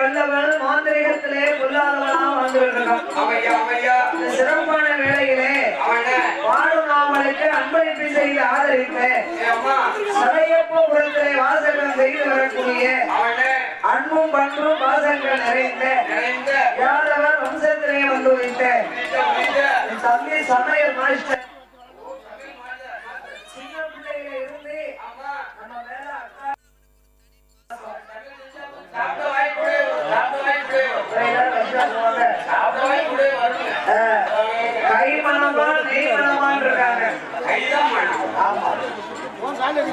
வல்லவன் மாந்திரிகத்திலே பொல்லாதவனா வாழ்ந்துவிட்டிருக்கான். இந்த சிறப்பான வேளையிலே வாழும் நாமளுக்கு அன்பளிப்பு செய்து ஆதரித்து சடையப்பபுரத்திலே வாசகம் செய்து வரக்கூடிய அன்பும் பண்பும் வாசங்கள் நிறைந்த யாதவர் வம்சத்திலே வந்து வைத்த தம்பி சமையல் மாஸ்டர் சின்ன பிள்ளையில இருந்து நம்ம மேல அக்கா கை மனமா நெய் மனமான் இருக்காங்க.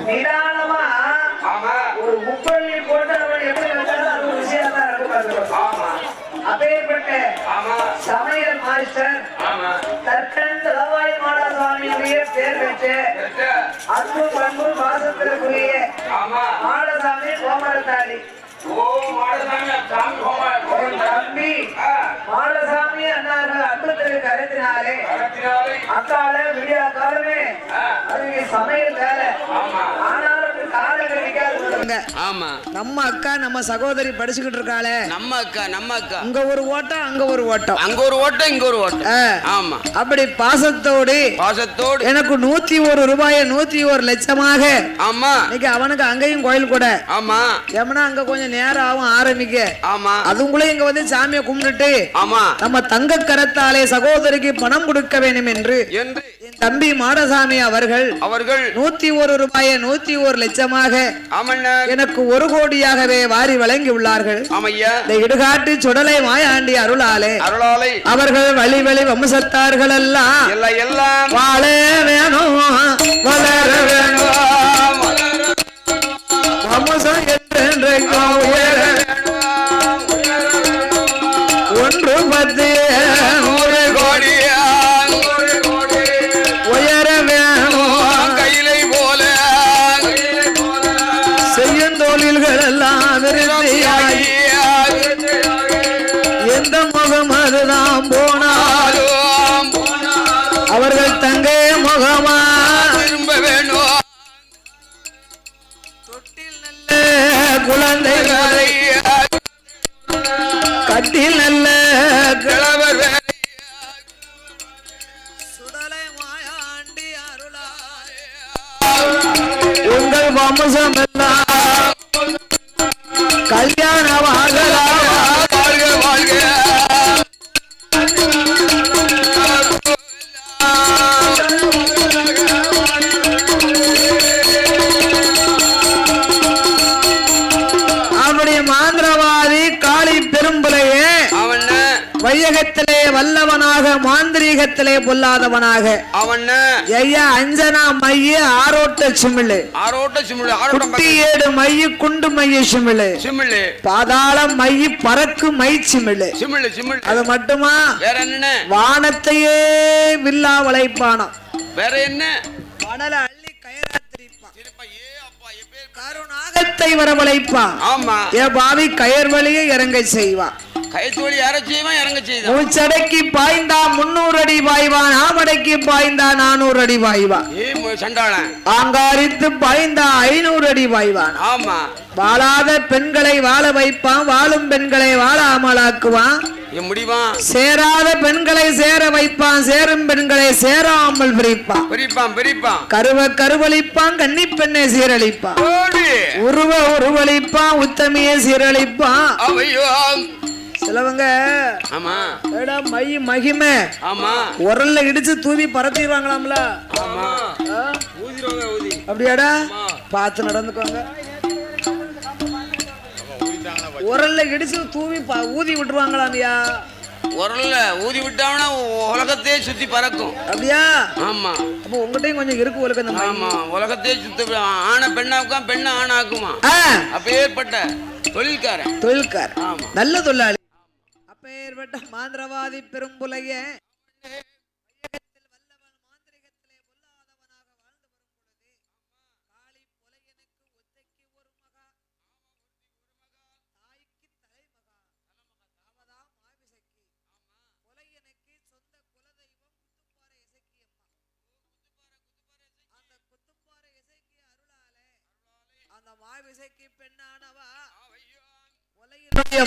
நிதானமா ஒரு முப்பள்ளி போட்டு அவன் எப்படி வச்சாலும் அது ஒரு விஷயம் தான் இருக்கும். அப்பேற்பட்ட சமையல் மாஸ்டர் தற்கன் தலவாய் மாடசாமியுடைய பேர் வச்சு அன்பு பண்பு பாசத்திற்குரிய மாடசாமி கோமரத்தாடி தம்பி மாடசாமி அண்ணார்கள் அன்பத்திற்கு கருத்தினாலே அக்கால விடியா காலமே அதுக்கு சமையல் வேலை ஆனாலும் நம்ம அக்கா நம்ம சகோதரி படிச்சுக்கிட்டு இருக்காளே நம்ம அக்கா இங்க ஒரு ஓட்டம் அங்க ஒரு ஓட்டம் இங்க ஒரு ஓட்டம் ஆமா அப்படி பாசத்தோடு எனக்கு 101 ரூபாயை 101 லட்சமாக ஆமா இன்னைக்கு அவனுக்கு அங்கேயும் கோயில் கூட ஆமா ஏமனா அங்க கொஞ்சம் நேரம் ஆகும் ஆரம்பிக்க ஆமா அதுக்குள்ள இங்க வந்து சாமியை கும்பிட்டுட்டு ஆமா நம்ம தங்க கரத்தாலே சகோதரிக்கு பணம் கொடுக்க வேண்டும் என்று தம்பி மாடசாமி அவர்கள் 101 ரூபாயை 101 லட்சமாக எனக்கு 1 கோடியாகவே வாரி வழங்கி உள்ளார்கள். இந்த இடுகாட்டு சுடலை மாயாண்டி அருளாலே அவர்கள் வழி வழி வம்சத்தார்கள் எல்லாம் வாழ வேணும் வளர வேணும் வம்சம் என்றென்றைக்கும் உயர 1 10 100 கோடி உயர வேணும் கையிலை போல செய்யும் தொழில்கள் எல்லாம் விருத்தியாகி எந்த முகம் அதுதான் போனாலும் அவர்கள் தங்கை முகமா திரும்ப வேணும் தொட்டில் நல்ல குழந்தைகளை கட்டில் நல்ல கிழவர் சுடலை மாயாண்டி அருளாலே உங்கள் வம்சம் எல்லாம் கல்யாண வாழ்க வாழ்க அப்படி மாந்திரவாதி காளி பெரும்புலையே வையகத்திலே வல்லவனாக மாந்திரீகத்திலே பொல்லாதவனாக அவன் ஐயா அஞ்சனா மைய ஆரோட்ட சிமிழு குட்டி ஏடு மைய குண்டு மைய சிமிழு பாதாளம் மைய பறக்கு மை சிமிழு அது மட்டுமா வேற என்ன வானத்தையே வில்லா வளைப்பானம் வேற என்ன மணல அள்ளி கயராத்திரிப்பான் கருணாகத்தை வரவழைப்பான் ஆமா ஏ பாவி கயர் வழியை இறங்க செய்வான் கைத்தோழி யார செய்வான் இறங்க செய்தான் மூச்சடைக்கு பாய்ந்தா 300 அடி பாய்வான் ஆமடைக்கு பாய்ந்தா 400 அடி பாய்வான் சண்டாளன் ஆங்காரித்து பாய்ந்தா 500 அடி பாய்வான் ஆமா வாழாத பெண்களை வாழ வைப்பான் வாழும் பெண்களை வாழாமலாக்குவான் முடிவான் சேராத பெண்களை சேர வைப்பான் சேரும் பெண்களை சேராமல் பிரிப்பான் கருவளிப்பான் கன்னி பெண்ணை சீரழிப்பான் உருவளிப்பான் உத்தமியை சீரழிப்பான் சிலவங்க ஆமா மகிமை ஆமா உரல்ல இடிச்சு தூவி பறத்திடுவாங்களாம்ல ஆமா அப்படியாடா பார்த்து நடந்துக்கோங்க உரல்ல இடிச்சு தூவி ஊதி விட்டுருவாங்களாமியா உரல்ல ஊதி விட்டாங்கன்னா உலகத்தையே சுத்தி பறக்கும் அப்படியா ஆமா அப்ப உங்ககிட்டயும் கொஞ்சம் இருக்கு உலகம் ஆமா உலகத்தையே சுத்தி ஆன பெண்ணாக்குமா பெண்ண ஆணாக்குமா அப்பேற்பட்ட தொழில்காரன் ஆமா நல்ல தொழிலாளி அப்பேற்பட்ட மாந்திரவாதி பெரும்புலைய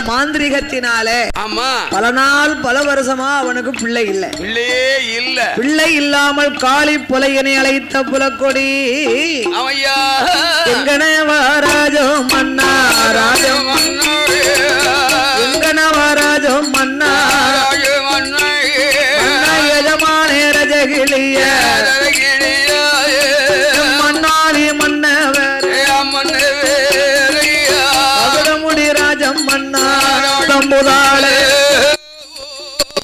மாந்திரிகத்தினாலே ஆமா பல நாள் பல வருஷமா அவனுக்கு பிள்ளை இல்லை பிள்ளை இல்லாமல் காளி புலையனை அழைத்த புலக்கொடி எங்கனவராஜோ மன்னா ராஜோ எங்கனவராஜோ மன்னா எஜமானே ரஜகிளிய மன்னாரி மன்னவர் மகுடமுடி ராஜம் மன்னா தம்புதாளே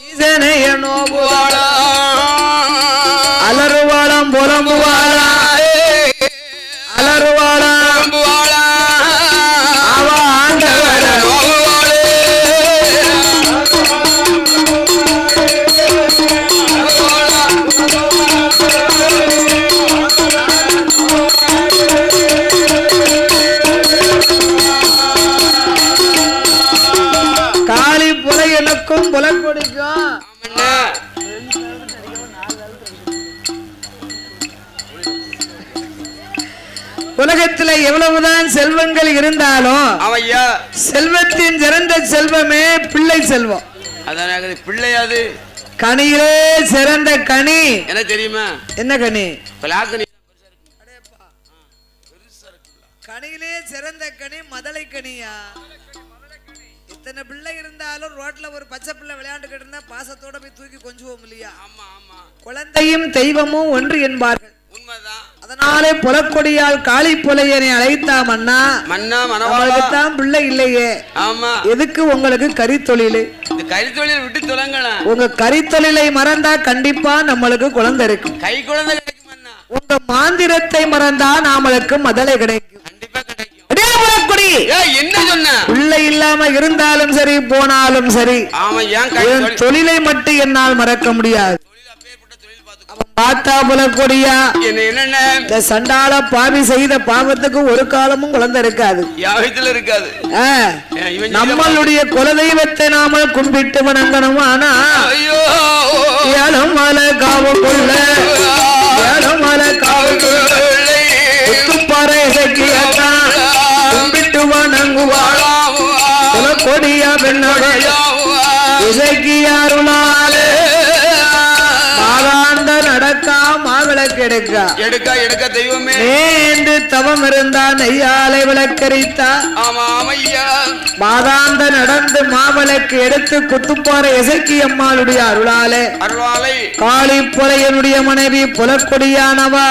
ஈசனைய நோபுதாளா அலறுவாளம் புலம்புவாளா அலறுவாளம் அவ ஆண்டவர காளி புலையனுக்கும் புலக்கொடிக்கும் உலகத்தில் எவ்வளவுதான் செல்வங்கள் இருந்தாலும் செல்வத்தின் சிறந்த செல்வமே பிள்ளை செல்வம். அதான் பிள்ளையாது கனியிலே சிறந்த கனி என்ன தெரியுமா? என்ன கனி? கனியிலே சிறந்த கனி மதலை கனியா. இத்தனை பிள்ளை இருந்தாலும் ரோட்ல ஒரு பச்சை பிள்ளை விளையாண்டுகிட்டு இருந்தா பாசத்தோட போய் தூக்கி கொஞ்சுவோம் இல்லையா? குழந்தையும் தெய்வமும் ஒன்று என்பார்கள். அதனாலே புலக்கொடியால் காளி புலையனை அழைத்தா மன்னா மன்னவனுக்குத்தான் பிள்ளை இல்லையே. எதுக்கு உங்களுக்கு கரித்தொழில்? கரித்தொழில் விட்டு தொலைங்களா. உங்க கரித்தொழிலை மறந்தா கண்டிப்பா நம்மளுக்கு குழந்தை இருக்கு. கை குழந்தை கிடைக்கும். உங்க மாந்திரத்தை மறந்தா நாமளுக்கு மதலை கிடைக்கும். கண்டிப்பா கிடைக்கும். என்ன சொன்ன? பிள்ளை இல்லாம இருந்தாலும் சரி போனாலும் சரி தொழிலை மட்டும் என்னால் மறக்க முடியாது. பாத்தா புலக்கொடியா இந்த சண்டாள பாவி செய்த பாவத்துக்கு ஒரு காலமும் குழந்தை இருக்காது. நம்மளுடைய குலதெய்வத்தை நாம கும்பிட்டு வணங்கணும். ஆனா ஏலம் மலை காவுக்குள்ள ஏலம் மலை காவுக்குள்ள முத்துப்பாறை இசைக்கியத்தான் கும்பிட்டு வணங்குவாளா புலக்கொடியா பெண்ணடையா இசைக்கியாருளாலே நடக்கா மாவிளக்கு எடுக்கா எடுக்கா எடுக்க தெய்வமே என்று தவம் இருந்தா நெய்யாலை விளக்கரித்தா மாதாந்த நடந்து மாவிளக்கு எடுத்து குத்துப்பாறை இசைக்கி அம்மாளுடைய அருளாலே காளி புலையனுடைய மனைவி புலக்கொடியானவா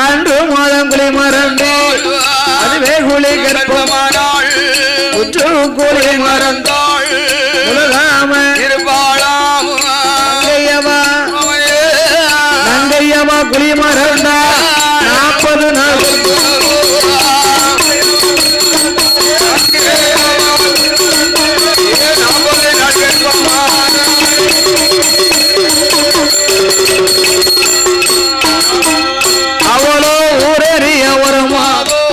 அன்று மாதங்குழி மறந்தே அதுவே குழி கற்பமானாள் உற்று குழி மறந்தாள் உலகாம இருப்பாளாம் நங்கையவா குழி மறந்தா 40 நாள் அவளோ ஊரறிய ஒரு மாதம்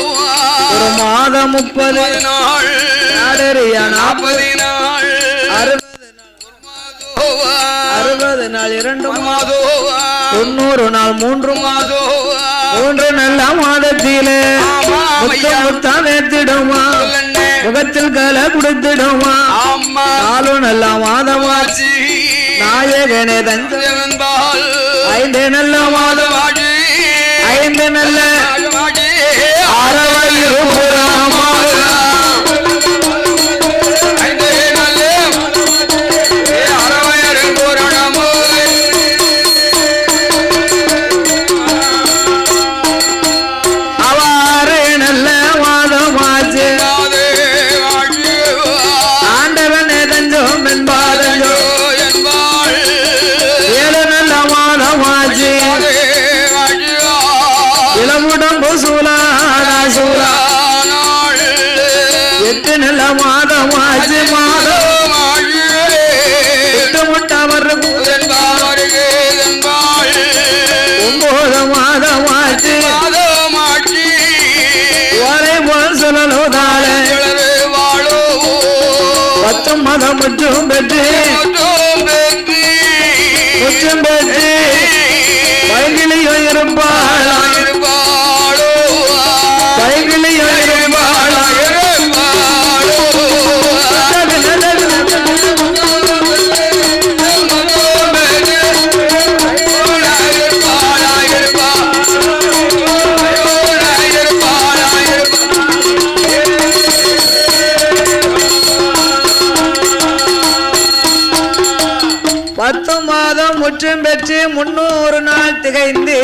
30 நாள் நாடறிய 40 நாள் 60 நாள் 2 மாதம் 90 நாள் 3 மாதம் 3 நல்ல மாதத்திலே முத்தா வேத்திடுமா முகத்தில் கலை கொடுத்திடுமா 4 நல்ல மாதமாச்சு நாயகனே தஞ்சம்பால் 5 நல்ல மாதமாச்சு 5 நல்ல மதம் முற்றும் பெற்று முற்றும் பெற்று பைகிலியோ இருப்பாளோ பைகிலியோ இருப்பாளோ முற்றும் பெற்று 300 நாள் திகைந்து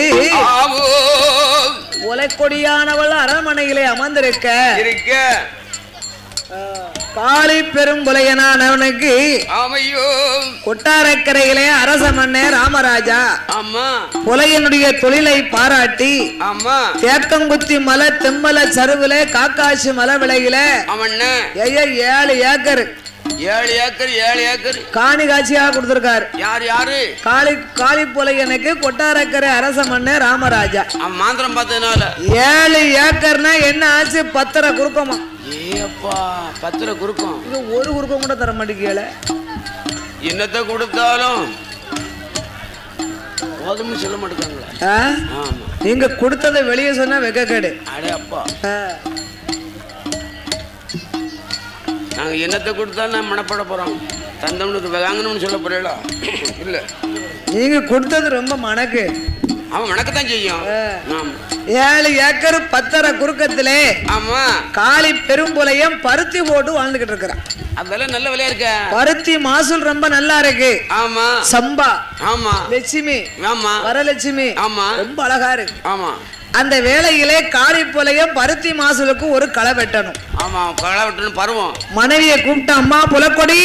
உலக்கொடியானவள் அரண்மனையிலே அமர்ந்திருக்க காளி பெரும்புலையனானவனுக்கு கொட்டாரக்கரையிலே அரச மன்னே ராமராஜா புலையனுடைய தொழிலை பாராட்டி தேக்கங்குத்தி மலை தெம்மல சருவில காக்காசி மலை விலையில 7 ஏக்கர் 7 ஏக்கர் காணி காட்சியாக கொடுத்திருக்காரு. யாரு காளி புலையனுக்கு கொட்டாரக்கரை அரச மன்னே ராமராஜா. மாந்திரம் பார்த்ததுனால 7 ஏக்கர்னா என்ன ஆச்சு? 10 குறுக்கமா. ஏப்பா 10 குறுக்கம். இது ஒரு குறுக்கம் கூட தர மாட்டேங்கல. என்னத்தை கொடுத்தாலும் போதும்னு சொல்ல மாட்டேங்காங்களா? நீங்க கொடுத்ததை வெளியே சொன்னா வெக்கக்கேடு. அடே அப்பா, நாங்க என்னத்தை கொடுத்தாலும் நான் மனப்பட போறோம். தந்தவனுக்கு வாங்கணும்னு சொல்ல போறீங்களா? இல்ல, நீங்க கொடுத்தது ரொம்ப மனக்கு. அவன் மணக்கத்தான் செய்யும். 7 ஏக்கர் 10 குறுக்கத்திலே ஆமா காளி பெரும்புலையம் பருத்தி போட்டு வாழ்ந்துகிட்டு இருக்கிறான். அதெல்லாம் நல்ல விலையா இருக்க. பருத்தி மாசூல் ரொம்ப நல்லா இருக்கு. ஆமா சம்பா. ஆமா லட்சுமி. ஆமா வரலட்சுமி. ஆமா ரொம்ப அழகா இருக்கு. ஆமா அந்த வேளையிலே காளி புலையம் பருத்தி மாசூலுக்கு ஒரு களை வெட்டணும். ஆமா களை வெட்டணும் பருவம். மனைவியை கூப்பிட்டு, அம்மா புலக்கொடி,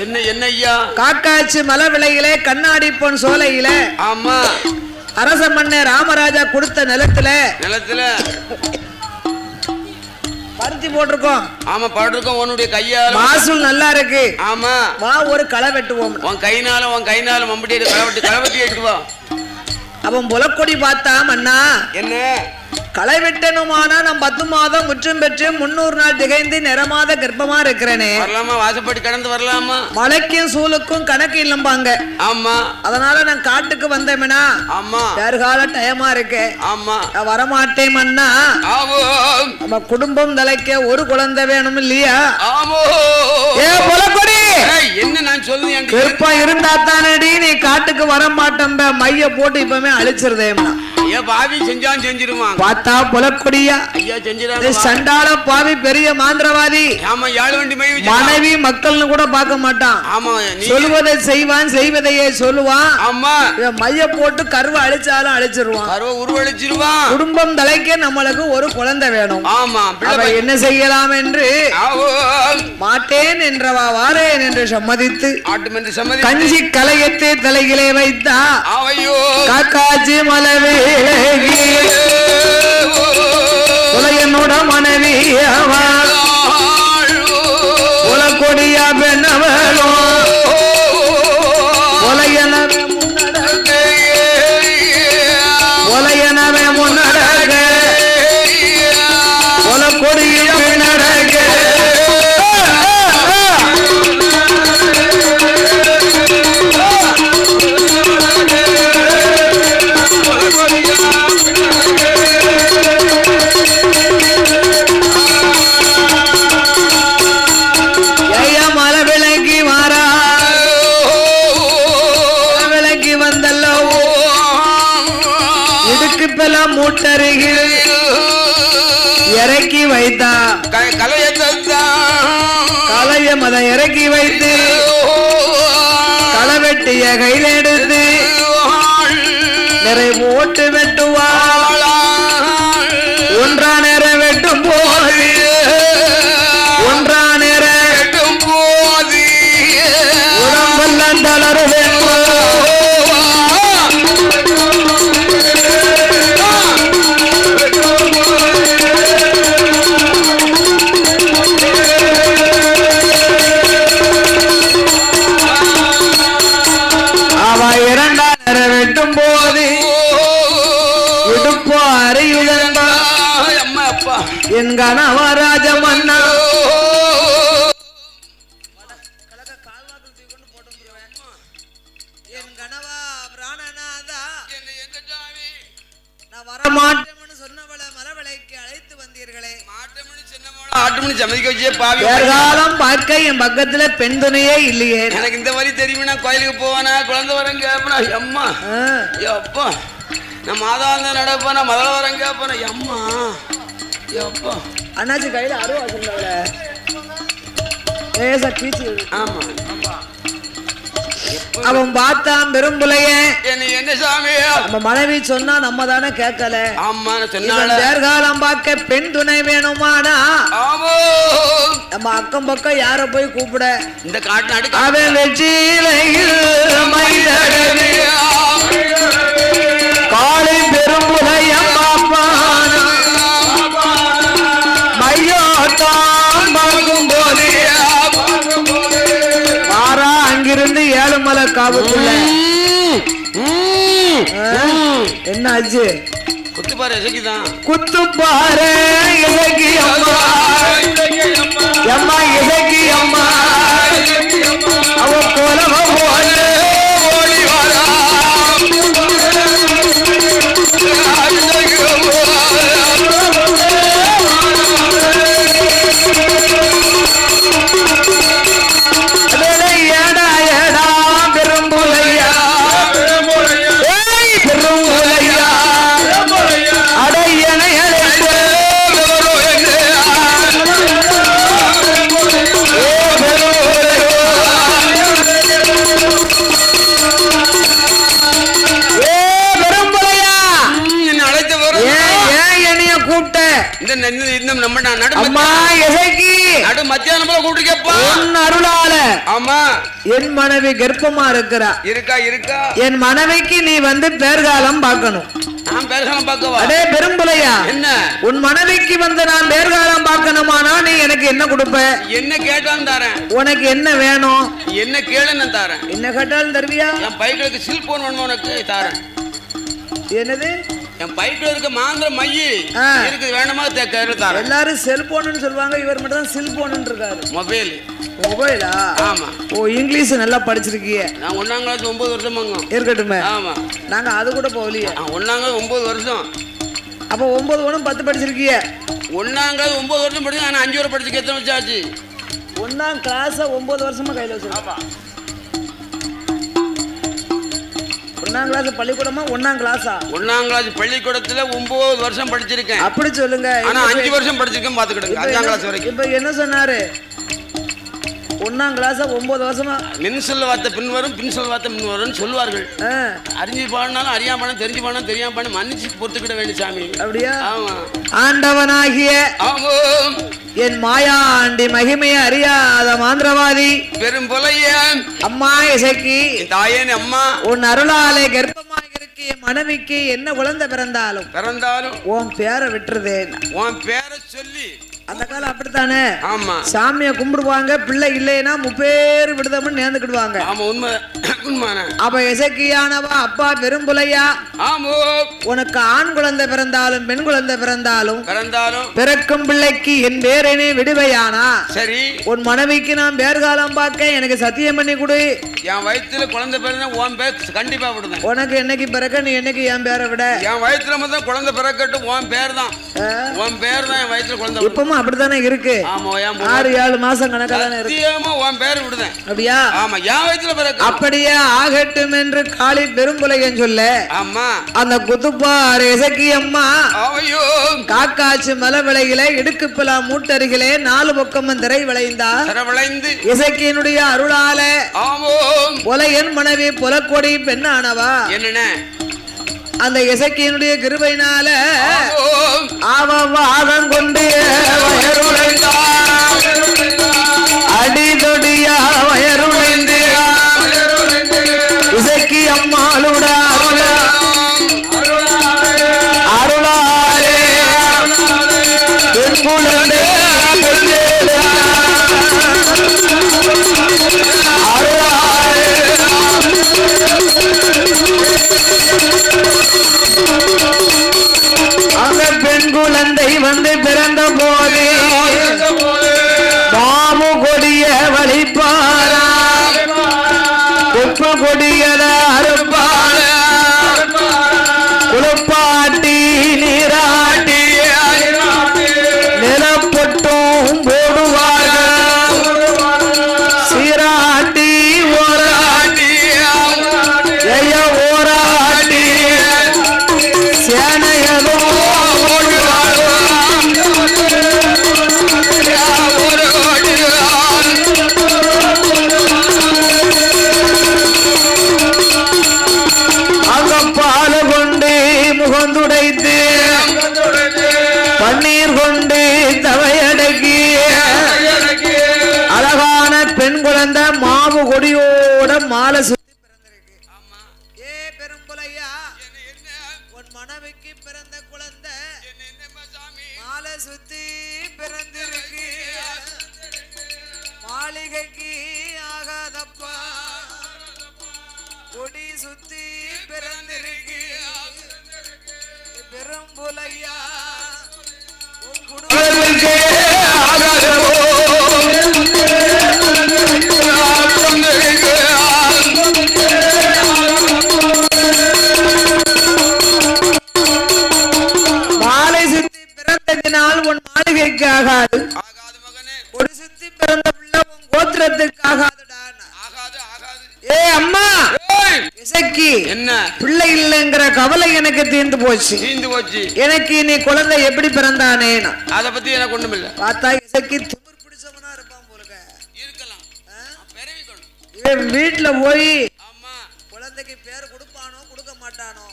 என்ன ஐயா? காக்காச்சி மலை விலையிலே கண்ணாடி பொன் சோலையில ஆமா அரச மன்னர் ராமராஜா கொடுத்த நிலத்துல பருத்தி போட்டிருக்கோம். ஆமா போட்டிருக்கோம். உன்னுடைய கையால மாசூல் நல்லா இருக்கு. ஆமா வா ஒரு களை வெட்டுவோம். உன் கைனால மம்பட்டி களை வெட்டி எடுத்து வா. அவன் புலக்கொடி பார்த்தா, மன்னா என்ன களை வெட்டணுமானா நான் 10 மாதம் முற்றும் பெற்று 300 நாள் திகைந்து நிறமாத கர்ப்பமா இருக்கிறேனே. வரலாமா? வாசப்படி கடந்து வரலாமா? மலைக்கும் சூலுக்கும் கணக்கு இல்லம்பாங்க. ஆமா அதனால நான் காட்டுக்கு வந்தேன்னா ஆமா வேறுகால டயமா இருக்கு. ஆமா நான் வரமாட்டேன் மன்னா. நம்ம குடும்பம் தலைக்க ஒரு குழந்தை வேணும் இல்லையா? ஏ புலக்கொடி, என்ன நான் சொல்லுவேன்? கருப்பா இருந்தா தானடி நீ காட்டுக்கு வர மாட்டேன். மைய போட்டு இப்பவே அழிச்சிருதேம்னா. பாவி செஞ்சிருவான். பார்த்தா புலக்கொடியா? ஐயா செஞ்சிராங்க. சண்டால பாவி பெரிய மாந்திரவாதி. ஆமா 7 வண்டி மை மனைவி மக்கள்னு கூட பார்க்க மாட்டான். ஆமா சொல்வதை செய்வான், செய்வதையே சொல்லுவான். ஆமா மைய போட்டு கருவை அழிச்சாலும் அழிச்சிருவான். கருவை உருவழிச்சிருவான். குடும்பம் தலைக்க நம்மளுக்கு ஒரு குழந்தை வேணும். ஆமா என்ன செய்யலாம் என்று மாட்டேன் என்றவா வாரேன் என்று சம்மதித்து கஞ்சி கலையத்தை தலையிலே வைத்தா. காக்காச்சி மலவே புலையனோட மனைவி புலக்கொடியா பெண்ணவளோ புலையனவே முன்னடக புலக்கொடிய பின்னடக. மூட்டருகில் இறக்கி வைத்தா. கலைய மதம் இறக்கி வைத்து களவெட்டிய கையில் எடுத்து நிறைவு ஓட்டு வெட்டுவா. ஒன்றா நேர வெட்டும் போது உடம்பெல்லாம் தளரு என் கணவராஜ மன்னா. என் கணவா பிராணநாதா, நான் வரமாட்டேன்னு சொன்னவள மரவளைக்கு அழைத்து வந்தீர்களே. காலம் பார்க்க என் பக்கத்துல பெண் துணையே இல்லையே. எனக்கு இந்த மாதிரி தெரியுமா? கோயிலுக்கு போவானா, குழந்தை வரம் கேப்பனா, அம்மா அப்பா நான் மாதாந்த நடப்பானா, முதல்ல வரம் கேப்பனா, அம்மா அண்ணாச்சி கையில அருவா சொன்னவள லேசா கீச்சு. ஆமா அவன் பார்த்தான் பெரும்புலைய. என்ன சாமி? நம்ம மனைவி சொன்னா நம்ம தானே கேட்கல. ஆமா சொன்னால பேர்காலம் பார்க்க பெண் துணை வேணுமானா நம்ம அக்கம் பக்கம் யார போய் கூப்பிட? இந்த காட்டு நடுக்க அவன் வெற்றிலையில் காலை பெரும்புலைய பாப்பானா மையோத்தான் பார்க்கும் போது வாரா அங்கிருந்து ஏழுமலை காவுக்குள்ள என்ன ஆச்சு? குத்துப்பாரு இசைக்குதான். குத்துப்பாரு இசைக்கு அம்மா அம்மா இசைக்கு அம்மா அவ போலவ போல ஓடி வாரா ஏடா ஏடா பெரும்புலையா பெரும்புலையா அடையனை என் மனைவி கர்ப்பமா இருக்கா. என் மனைவிக்கு நீ வந்து பேர்காலம் பார்க்கணும். அடே பெரும்புலையா, என்ன உன் மனைவிக்கு வந்து நான் பேர்காலம் பார்க்கணுமானா நீ எனக்கு என்ன கொடுப்ப? என்ன கேட்டாலும் தரேன். உனக்கு என்ன வேணும்? என்ன கேளுன்னு தரேன். என்ன கேட்டாலும் தருவியா? என் பைக்கு செல்போன் வேணும் உனக்கு தரேன். என்னது? என் பைக்ல இருக்க மாந்திர மையி இருக்குது வேணுமா தரேன். எல்லாரும் செல்போன்னு சொல்லுவாங்க, இவர் மட்டும் தான் செல்போன் இருக்காரு. மொபைல். மொபைலா? ஆமா. ஓ இங்கிலீஷ் நல்லா படிச்சிருக்கீங்க. நான் 1ஆம் கிளாஸ் 9 வருஷம் இருக்கட்டுமே. ஆமா. நாங்க அது கூட போகலையே. 1ஆம் கிளாஸ் 9 வருஷம். அப்ப 9 1 10 படிச்சிருக்கீங்க. 1ஆம் கிளாஸ் 9 வருஷம் படிச்சு நான் 5 வருஷம் படிச்சு எத்தனை வருஷம் ஆச்சு? 1ஆம் கிளாஸ் 9 வருஷமா கையில வச்சிருக்கேன். ஆமா. 1ஆம் கிளாஸ் பள்ளிக்கூடமா? 1ஆம் கிளாஸா? 1ஆம் கிளாஸ் பள்ளிக்கூடத்துல 9 வருஷம் படிச்சிருக்கேன். அப்படி சொல்லுங்க. ஆனா 5 வருஷம் படிச்சிருக்கேன் பாத்துக்கிடுங்க. 5ஆம் கிளாஸ் வரைக்கும். இப்ப என்ன சொன்னாரு? 1ஆம் கிளாஸ் 9 வருஷமா மின்சொல் வார்த்தை பின் வரும், பின்சொல் வார்த்தை பின் வரும்னு சொல்லுவார்கள். அறிஞ்சு பாடினாலும் அறியாம பாடம், தெரிஞ்சு பாடம் தெரியாம பாடம் மன்னிச்சு பொறுத்துக்கிட வேண்டிய சாமி. அப்படியா? ஆமா. ஆண்டவனாகிய என் மாயாண்டி மகிமையை அறியாத மாந்திரவாதி பெரும்புலைய அம்மா இசைக்கு தாயேன் அம்மா உன் அருளாலே கர்ப்பமாக இருக்க என் மனைவிக்கு என்ன குழந்தை பிறந்தாலும் உன் பேரை விட்டுருதேன். உன் பேரை சொல்லி அந்த காலம் அப்படித்தானே. ஆமா. சாமியை கும்பிடுவாங்க, பிள்ளை இல்லைன்னா முப்பேறு விடுதம்னு நேர்ந்துக்கிடுவாங்க. ஆமா உண்மை உண்மையான. அப்ப இசைக்கியானவா அப்பா பெரும்புலையா உனக்கு ஆண் குழந்தை பிறந்தாலும் பெண் குழந்தை பிறந்தாலும் பிறக்கும் பிள்ளைக்கு என் பேரனே விடுவையானா சரி உன் மனைவிக்கு நான் பேர்காலம் பார்க்க எனக்கு சத்தியம் பண்ணி கொடு. என் வயிற்றுல குழந்தை பிறந்தா உன் பேர் கண்டிப்பா விடுதேன். உனக்கு என்னைக்கு பிறக்க நீ என்னைக்கு என் பேரை விட? என் வயிற்றுல மட்டும் குழந்தை பிறக்கட்டும் உன் பேர் தான். உன் பேர் தான் என் வயிற்றுல குழந்தை. இப்பவும் அப்படித்தானே இருக்கு. 6-7 மாசம் கணக்கா தானே இருக்கு. உன் பேர் விடுதேன். அப்படியா? ஆமா. என் வயிற்றுல பிறக்க அப்படியே ஆகட்டும் என்று காளி பெரும்புலையன் சொல்ல ஆமா அந்த குத்துப்பார் இசக்கி அம்மா காக்காச்சு மலை விளையில இடுக்குப்பிலா மூட்டருகிலே 4 பக்கமும் திரை விளைந்தார். இசக்கியினுடைய அருளால புலையன் மனைவி புலக்கொடி பெண்ணானவா என்ன அந்த இசக்கியினுடைய கிருபையினால ஆவாதம் கொண்டு அடிதொடியா வயருளைந்து இசக்கி அம்மாளுட அருளாலே அந்த பெண் குழந்தை வந்து பிறந்த போது பாமு கொடிய வழிப்பாரா உப்பு கொடியத அறுப்பார குளப்பாட்டி நீராட்டி நிலப்பொட்டும் போடுவார்கள் சீராட்டி ஓராட்டி ஓராட்டி சேனையதோ கொடியோட மாலை சுத்தி பிறந்திருக்கு. ஏ பெரும்புலையா, உன் மனைவிக்கு பிறந்த குழந்தை மாலை சுத்தி பிறந்திருக்கு. மாளிகைக்கு ஆகாதப்பா, கொடி சுத்தி பிறந்திருக்கு. பெரும்புலையா, உன் குடும்பத்துக்கு மாலை சுத்தி பிறந்ததினால் உன் மாளிகைக்கு ஆகாது. கொடி சுத்தி பிறந்த பிள்ளை உன் கோத்திரத்துக்கு ஆகாதுடா. ஏ அம்மா, இசைக்கு என்ன பிள்ளை இல்லைங்கிற கவலை எனக்கு தீர்ந்து போச்சு. எனக்கு நீ குழந்தை எப்படி பிறந்தானே அத பத்தி எனக்கு ஒண்ணும் இல்ல. பார்த்தா இசைக்கு திமிர் பிடிச்சவனா இருப்பான் போல இருக்கலாம். இவன் வீட்டுல போய் குழந்தைக்கு பேர் கொடுப்பானோ கொடுக்க மாட்டானோ,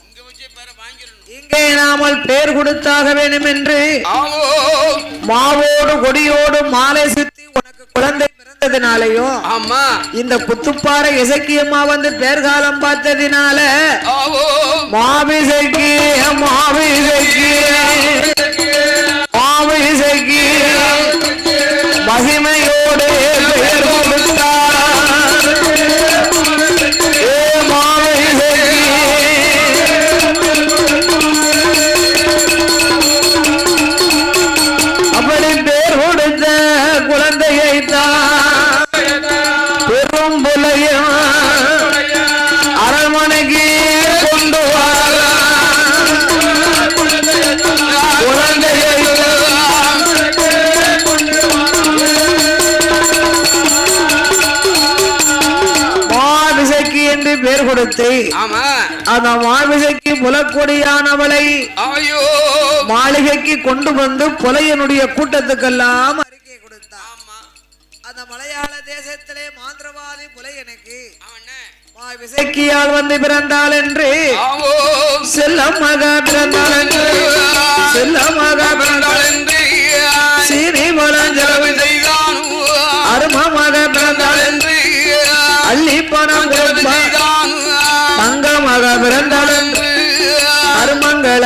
இங்கே நாமல் பேர் கொடுத்தாக வேண்டும் என்று மாவோடு கொடியோடு மாலை சுத்தி உனக்கு குழந்தை பிறந்ததினாலையும் இந்த குத்துப்பாறை இசக்கியம்மா வந்து பேர்காலம் பார்த்ததினால மாவிசைக்கு மகிமையோடு பெயர் கொடுத்தார். அப்படி பேர் கொடுத்த குழந்தையை தான் பெரும்புலையும் அரண்மனைக்கு கொண்டு வர குழந்தையை மாவிசைக்கு என்று பேர் கொடுத்து அந்த மாவிசைக்கு புலக்கொடியானவளை மாளிகைக்கு கொண்டு வந்து புலையனுடைய கூட்டத்துக்கெல்லாம் அறிக்கை கொடுத்தார். அந்த மலையாள தேசத்திலே மாந்திரவாதி புலையனுக்கு விசைக்கியால் வந்து பிறந்தாள் என்று செல்லமாக பிறந்தாள் என்று சீனிமலஞ்சலவு செய்தான். அருமமாக பிறந்தாள் என்று அள்ளி பணம் கொடுப்பான். தங்கமாக பிறந்தாள் என்று அருமங்கள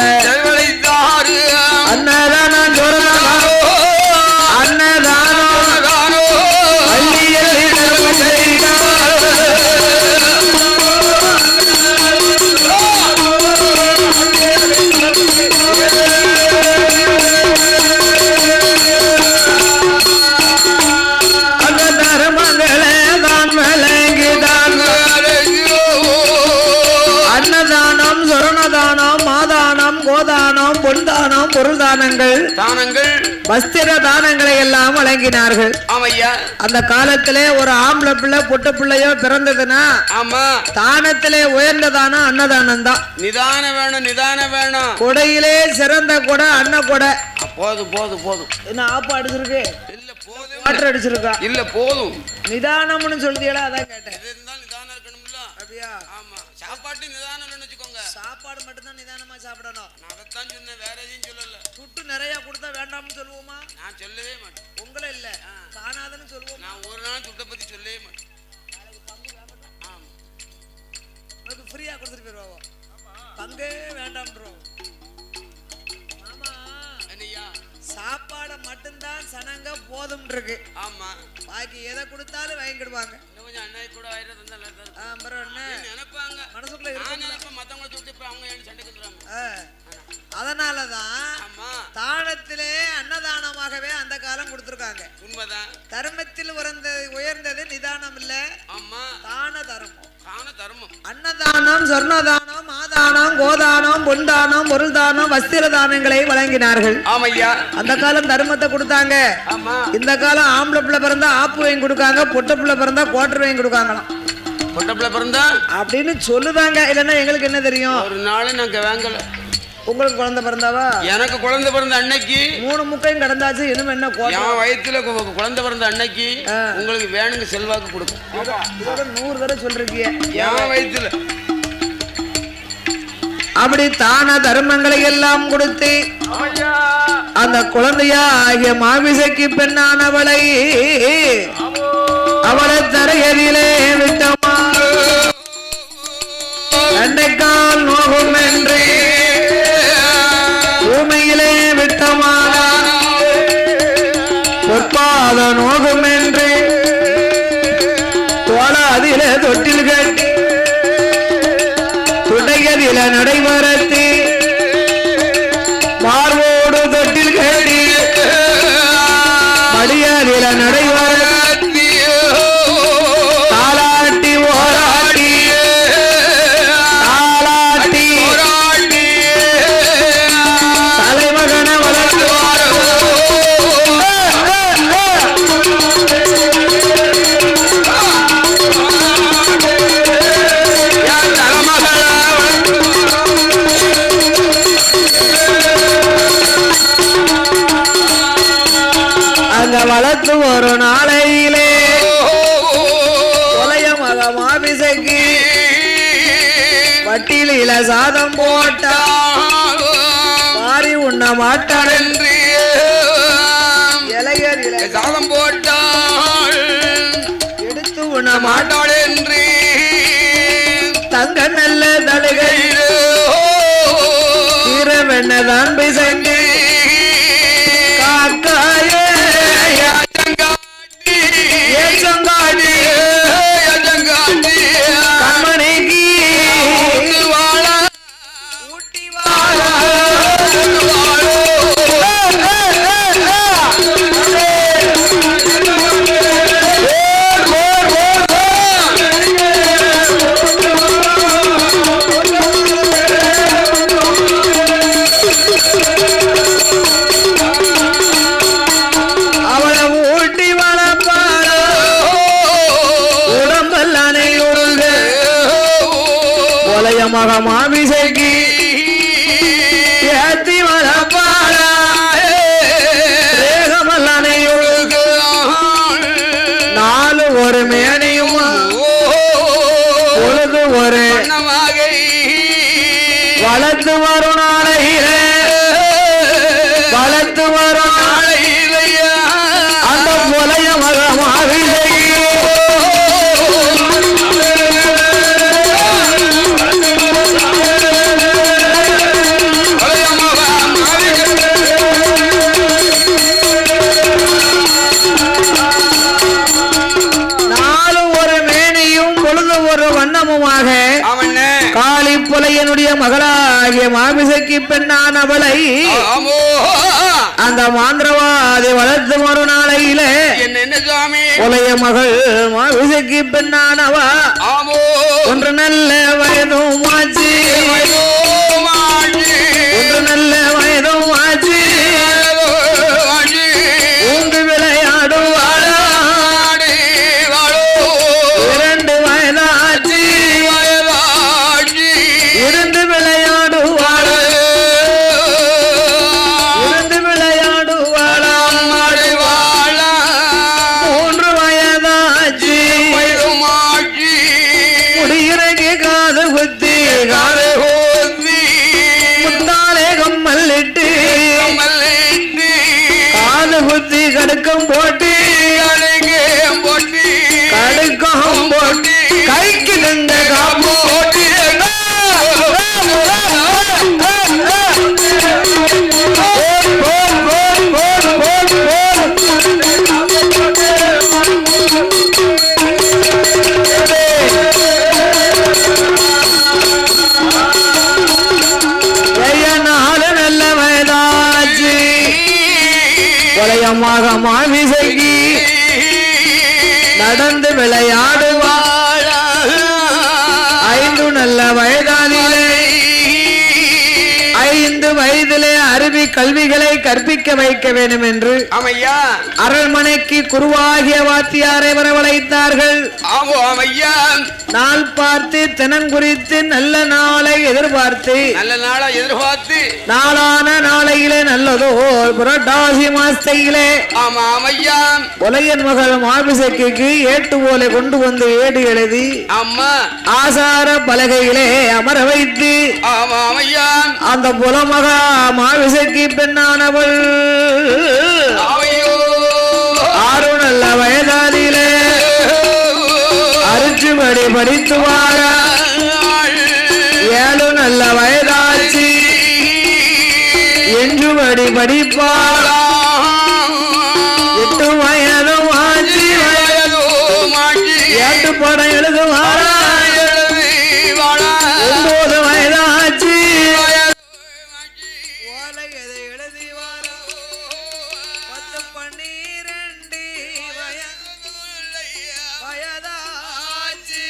அன்னதானம் சொன்னாரோ அன்னதானோ அள்ளியில் அந்த தர்மங்களே தான் விளங்கிதான். அன்னதானம் சொரணதானம் மாதானம் கோதானம் பொன்தானம் பொருள் தானங்கள் வஸ்திர தானங்களை எல்லாம் வழங்கினார்கள். அந்த காலத்திலே ஒரு ஆம்பளை பிள்ளை பொட்ட பிள்ளையோ பிறந்ததுன்னா தானத்திலே உயர்ந்த தானம் அன்னதானம் தான். நிதானம் வேணும். கொடையிலே சிறந்த கொடை அன்ன கொடை. போதும் என்ன ஆப்பா அடிச்சிருக்கு இல்ல போதும் வாட்டர் அடிச்சிருக்கா இல்ல போதும் நிதானம்னு சொல்லியல அதான் கேட்டேன். அப்படியா? ஆமா. சாப்பாட்டு நிதானம் நினைச்சுக்கோங்க. சாப்பாடு மட்டும் தான் நிதானமா சாப்பிடணும். நான் அதைத்தான் சொன்னேன், வேற எதையும் சொல்லல. சுட்டு நிறைய கொடுத்தா வேண்டாம்னு சொல்லுவோமா? நான் சொல்லவே மாட்டேன். உங்களை இல்ல காணாதன்னு சொல்லுவோம். நான் ஒரு நாள் சுட்டை பத்தி சொல்லவே மாட்டேன். ஆமா, உனக்கு ஃப்ரீயா கொடுத்துட்டு போயிருவோம். பங்கே வேண்டாம்ன்றோம். ஆமா என்னையா, சாப்பாடை மட்டும்தான் சனங்க போதும் இருக்கு. ஆமா, பாக்கி எதை கொடுத்தாலும் வாங்கிடுவாங்க. கொஞ்சம் அண்ணாய் கூட நினைப்பாங்க மனசுக்குள்ள மத்தவங்களை சுட்டு அவங்க சண்டைக்கு வந்துடுறாங்க. அதனாலதான் தானத்திலே அன்னதானமாகவே அந்த காலம் கொடுத்திருக்காங்க. உண்மைதான். தர்மத்தில் உயர்ந்தது நிதானம் இல்ல, தான தர்மம். அன்னதானம் சொர்ணதானம் மாதானம் கோதானம் பொன்தானம் பொருள் தானம் வஸ்திர தானங்களை வழங்கினார்கள். அந்த காலம் தர்மத்தை கொடுத்தாங்க. இந்த காலம் ஆம்பளை பிள்ளை பிறந்தா ஆப்பு வாங்கி கொடுக்காங்க, பொட்ட பிள்ளை பிறந்தா கோட்டர் வாங்கி கொடுக்காங்களாம். பொட்ட பிள்ளை பிறந்தா அப்படின்னு சொல்லுதாங்க. இல்லைன்னா எங்களுக்கு என்ன தெரியும்? ஒரு நாள் நாங்க வாங்கல. உங்களுக்கு குழந்தை பிறந்தாவா? எனக்கு குழந்தை பிறந்த அன்னைக்கு 3 முக்கையும் கடந்தாச்சு. இன்னும் என்ன என் வயிற்றுல குழந்தை பிறந்த அன்னைக்கு உங்களுக்கு வேணுங்க செல்வாக்கு கொடுக்கும். 100 தடவை சொல்றீங்க என் வயிற்றுல. அப்படி தான தர்மங்களை எல்லாம் கொடுத்து அந்த குழந்தையா ஆகிய மாமிசைக்கு பெண்ணானவளை அவளை தரையதிலே நோகும் என்று பூமியிலே விட்டமான பொற்பாத நோகும் என்று தோளாதிலே தொட்டில் கட்டி துடையதில நடைபெறத்தி மார்போடு தொட்டில் கட்டி மடியதில நடைபெறத்தி தாலாட்டி ஓராட்டி தாலாட்டி தலைமகன வளர்த்து வளர்த்து ஒரு நாளையிலே கொலைய மகமாபிசைக்கு வட்டியில சாதம் போட்டா மாறி உண்ண மாட்டான் என்று இளையரில சாதம் போட்டாள் எடுத்து உண்ண மாட்டாள் என்று தங்க நல்ல தடுகையில் தீரவெண்ணதான் பிசைந்து காக்காயே கண்மணிக்கு வாழ ஊட்டி வாழ மகமாபிசைக்கு ஏத்தி வரப்பாட ரேகமல்லனையுழுக்கு நாலு ஒரு மேனையும் பொழுது ஒரு வளர்த்து வரும் நாளையிலே வளர்த்து வரும் நாளையிலே அந்த கொலைய மகமாபிசைக்கு காளி புலையனுடைய மகளாகிய மாமிசைக்கு பெண்ணானவளை அந்த மாந்திரவாதி வளர்த்து ஒரு நாளையில புலைய மகள் மாமிசைக்கு பெண்ணானவா ஒன்று நல்ல வயதும் ஆச்சு ஒன்று நல்ல வயதும் ஆச்சு ஊங்கு விளையாடுவாள் இரண்டு வயதாச்சு இருந்து விளையாடுவாள் மூன்று வயதாச்சு முடியிறங்கி காது குத்தி முத்தாலே கம்மல்லிட்டு காது குத்தி கடுக்கம் போட்டு கடுக்கம் போட்டு கைக்கு நின்ற காப்பு போட்டு நல்ல வயதாச்சு கொலையமாக மாவிசைக்கு நடந்து விளையாடுவாள் ஐந்து நல்ல வயதானிலே 5 வயதிலே அருவி கல்விகளை கற்பிக்க வைக்க வேண்டும் என்று அரண்மனைக்கு குருவாகிய வாத்தியாரை வரவழைத்தார்கள். நாள் பார்த்து தினம் குறித்து நல்ல நாளை எதிர்பார்த்து நாளான நாளையிலே நல்லதோ புரட்டாசி மாசத்திலே உலகின் மகள் மாபிசைக்கு ஏட்டு போல கொண்டு வந்து ஏடு எழுதி ஆசார பலகையிலே அமர வைத்து அந்த புலமகா மாவிசைக்கு பெண்ணானவள் 6 நல்ல வயதாதிலே அரிச்சுபடி படித்து வார 7 நல்ல நல்ல வயதாச்சு என்று படி படிப்பாளா 8 வயதும் ஆச்சு ஏட்டு படம் எழுதுவாரா 9 வயதாச்சு ஓலை எதை எழுதிவாரா 10 12 வயதாச்சு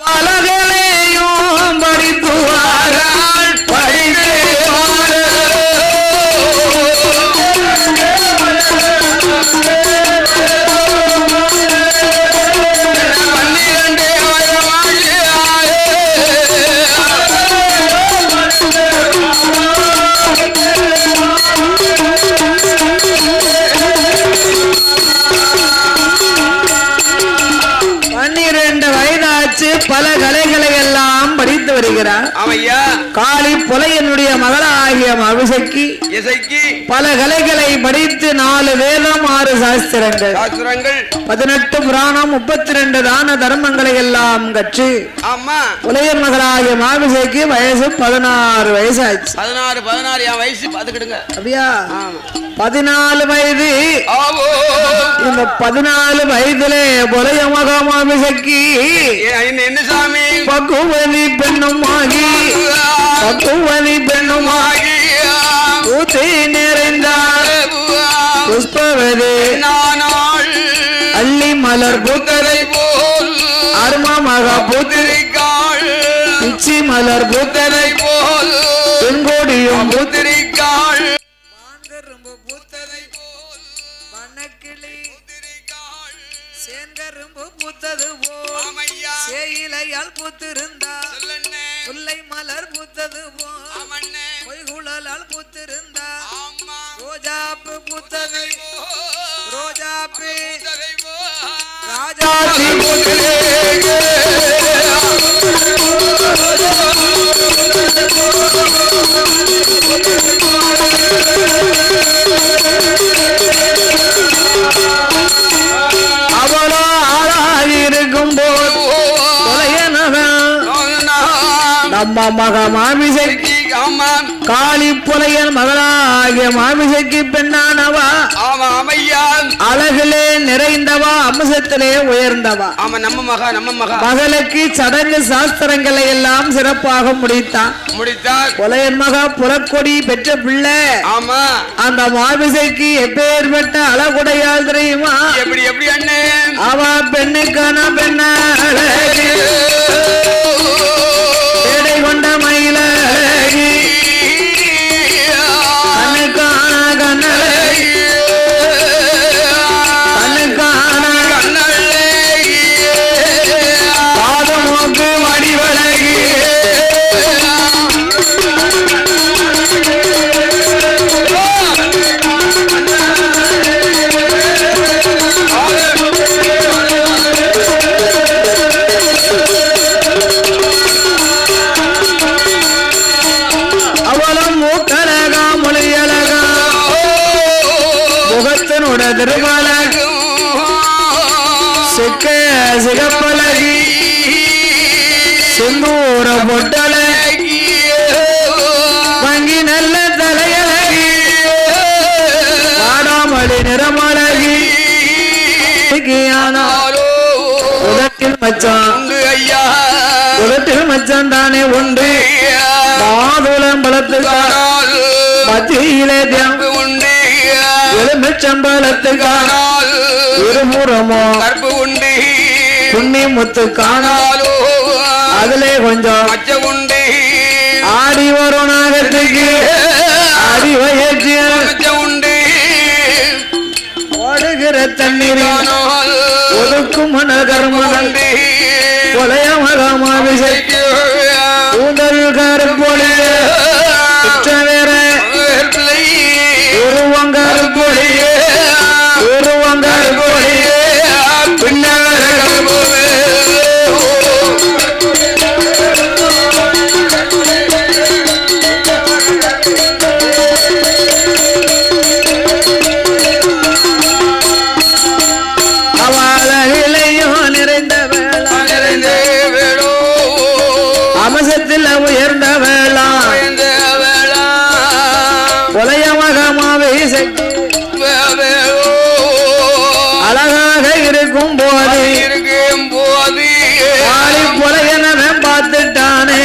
பலகளையும் படித்துவார்கள் பல கலைகளை எல்லாம் படித்து வருகிறார். காளி புலையனுடைய மகளாகிய அபிஷேகி பல கலைகளை படித்து 4 வேதம் 6 சாஸ்திரங்கள் 18 புராணம் 32 தான தர்மங்களை எல்லாம் கற்று புலையன் மகளாகிய அபிஷேகி வயசு 16 வயசாச்சு. 16 என் வயசு பாத்துக்கிடுங்க அப்படியா? 14 வயது. இந்த 14 வயதிலே புலைய மகாமாபிஷேகி என்ன சாமி பக்குவதி பெண்ணுமாகி பூத்தி நிறைந்தார் புஷ்பவதி அள்ளி மலர் பூத்தரை போல் அரும மகா பூத்திரிக்காள் பிச்சி மலர் பூத்தரை போல் பெண்கோடியும் பூத்திரிக்காள் மாங்கரும்பு பூத்தரை போல் வண்ணக்கிளி சேன்கரும்பு பூத்தது போல் சேயிலையால் பூத்திருந்தா முல்லை மலர் பூத்தது போல் பொய்குழலால் பூத்திருந்தா ரோஜாப்பு பூத்தது ரோஜாப்பு ராஜாத்தி அவளோ ஆளாயிருக்கும் போது நம்ம மகமாபிஷேகி காளி புலையன் மகளாகிய மாபிஷேகி பெண்ணானவா அழகிலே நிறைந்தவா அம்சத்திலே உயர்ந்தவா. மகளுக்கு சடங்கு சாஸ்திரங்களை எல்லாம் சிறப்பாக முடித்தார். புலையன் மகா புலக்கொடி பெற்ற பிள்ளை. அந்த மாபிஷேகி எப்பேற்பட்ட அழகுடையால் தெரியுமா? எப்படி எப்படி அண்ணே? அவ பெண்ணுக்கான பெண்ண கொண்ட மயிலழகி கண்ணுக்கான கண்ணழகி கண்ணுக்கான கண்ணழகி பாதமோக்கு வடிவழகி திருமலகு சிகப்பழகி சிந்தூர பொட்டழகி வங்கி நல்ல தலையழகி வாடாமொழி நிறமழகி உதட்டில் மச்சான் உதட்டில் மச்சான் தானே உண்டு மாதுளம் பழத்துக்கான மத்தியிலே உண்டு எலுமிச்சம்பழத்துக்கானால் இருபுறமோ கற்பு உண்டு புண்ணி முத்து காணாலோ அதிலே கொஞ்சம் மச்ச உண்டு ஆடி வரும் நாகத்துக்கு ஆடி வயற்சி உண்டு ஓடுகிற தண்ணீர் ஒதுக்கும் மனகர்மன் கொலைய மகாமாபிஷேகி ஊதல் கருப்பொழி வேற உருவங்கால் பொழியே உருவங்கால் பொழியே பின்னவர்கள் போவே இருக்கும் போது வாலி புலையனவன் பார்த்துட்டானே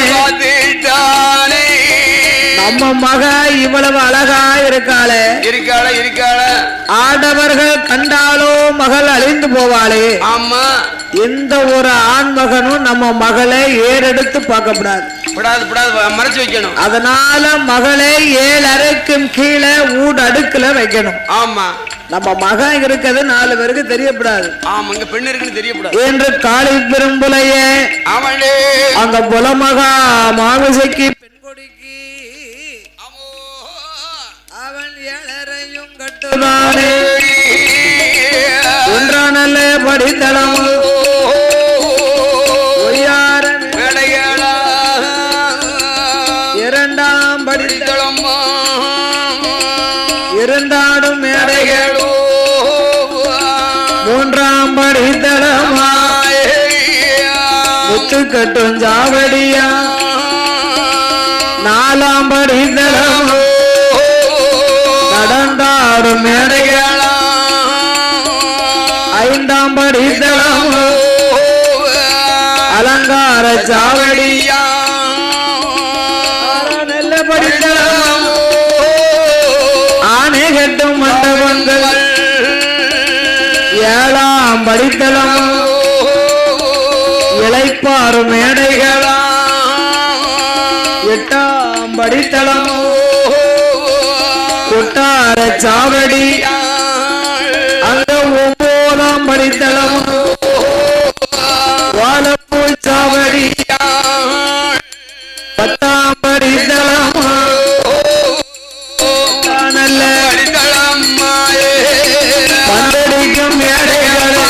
நம்ம மக இவ்வளவு அழகா இருக்காளே ஆடவர்கள் கண்டாலோ மகள் அழிந்து போவாளே. ஆமா, எந்த ஒரு ஆண் மகனும் நம்ம மகளை ஏறெடுத்து பார்க்கப்படாது, மறைச்சு வைக்கணும். அதனால மகளை 7 அறைக்கும் கீழே ஊடு அடுக்குல வைக்கணும். ஆமா, நம்ம மகன் இருக்கிறது 4 பேருக்கு தெரியப்படாது. ஆமா, இங்க பெண் இருக்குன்னு தெரியப்படாது என்று காளி பெரும்புலையே அவளே அந்த புலமகா மாமிசைக்கு பெண் கொடிக்கு அவன் 7 கட்டுதானே ஒன்றானல்ல படித்தளம் இரண்டாம் படித்தளம் இருந்தாடும் மேடைகளோ மூன்றாம் படித்தளமா முத்து கட்டும் ஜாவடியா நாலாம் படித்தளம் நடந்தாடும் மேடைகளா ஐந்தாம் படித்தளம் அலங்கார ஜாவடியா நல்ல படித்தளம் ஆனை கட்டும் மண்டபங்கள் ஏழாம் படித்தளம் இளைப்பாறு மேடைகளா எட்டாம் படித்தளம் கொட்டார சாவடி அந்த 9ஆம் படித்தளம் வாழப்பூ சாவடி 10ஆம் படித்தளம் நல்ல பந்தடிக்கும் மேடைகளே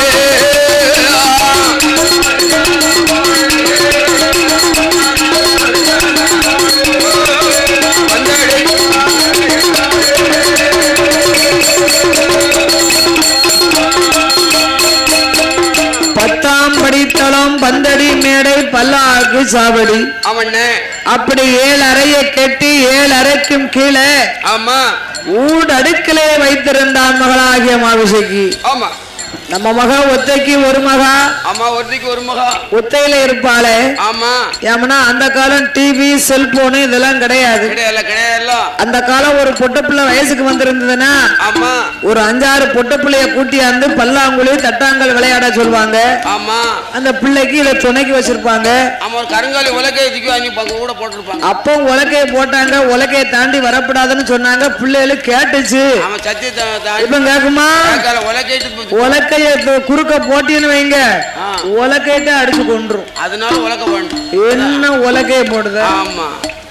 படித்தளம் பந்தடி மேடை பல்லாக்கு சாவடி அப்படி 7 அறையை கட்டி 7 அறைக்கும் கீழே ஆமா ஊடு அடுக்கிலே வைத்திருந்தான் மகளாகிய மாவிசைக்கு. ஆமா, நம்ம மகா ஒத்தைக்கு ஒரு மகா. ஆமா, ஒத்தைக்கு ஒரு மகா ஒத்தையில இருப்பாளே. ஆமா, ஏமனா அந்த காலம் டிவி செல்போன் இதெல்லாம் கிடையாது. அந்த காலம் ஒரு பொட்ட பிள்ளை வயசுக்கு வந்திருந்ததுன்னா ஆமா ஒரு 5-6 பொட்ட பிள்ளைய கூட்டியாந்து பல்லாங்குழி தட்டாங்கல் விளையாட சொல்லுவாங்க. ஆமா, அந்த பிள்ளைக்கு இதை துணைக்கு வச்சிருப்பாங்க. ஆமா, ஒரு கருங்காலி உலக்கையை தூக்கி வாங்கி கூட போட்டிருப்பாங்க. அப்போ உலக்கையை போட்டாங்க, உலக்கையை தாண்டி வரப்படாதுன்னு சொன்னாங்க. பிள்ளைகளுக்கு கேட்டுச்சு. இப்ப கேக்குமா உலக்கை குறுக்க போட்டின்னு வைங்க உலக்கையிட்ட அடிச்சு கொண்டுரும். அதனால உலக்க என்ன உலக்கையை போடுது. ஆமா,